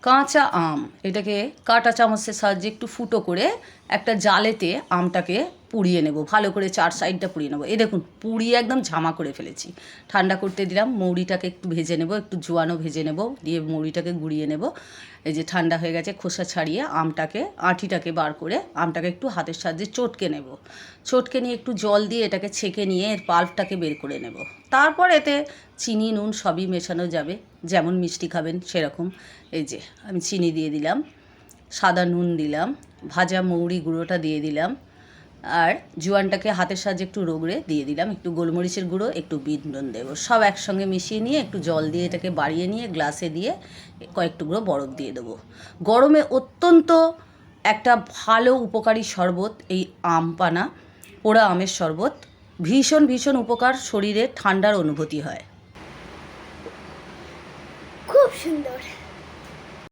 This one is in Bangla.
কাঁচা আম এটাকে কাঁটা চামচের সাহায্যে একটু ফুটো করে একটা জালেতে আমটাকে পুড়িয়ে নেব, ভালো করে 4 সাইডটা পুড়িয়ে নেব। এই দেখুন পুড়িয়ে একদম ঝামা করে ফেলেছি। ঠান্ডা করতে দিলাম, মৌরিটাকে একটু ভেজে নেব, একটু জোয়ানও ভেজে নেব, দিয়ে মৌরিটাকে গুঁড়িয়ে নেব। এই যে ঠান্ডা হয়ে গেছে, খোসা ছাড়িয়ে আমটাকে আঁটিটাকে বার করে আমটাকে একটু হাতের সাহায্যে চটকে নেব। চটকে নিয়ে একটু জল দিয়ে এটাকে ছেঁকে নিয়ে এর পাল্পটাকে বের করে নেব। তারপর এতে চিনি নুন সবই মেশানো যাবে, যেমন মিষ্টি খাবেন সেরকম। এই যে আমি চিনি দিয়ে দিলাম, সাদা নুন দিলাম, ভাজা মৌরি গুঁড়োটা দিয়ে দিলাম, আর জোয়ানটাকে হাতের সাহায্যে একটু রগড়ে দিয়ে দিলাম, একটু গোলমরিচের গুঁড়ো, একটু বিট নুন দেবো। সব একসঙ্গে মিশিয়ে নিয়ে একটু জল দিয়ে এটাকে বাড়িয়ে নিয়ে গ্লাসে দিয়ে কয়েক টুকরো বরফ দিয়ে দেবো। গরমে অত্যন্ত একটা ভালো উপকারী শরবত এই আম পানা, পোড়া আমের শরবত। ভীষণ ভীষণ উপকার, শরীরে ঠান্ডার অনুভূতি হয়। খুব সুন্দর।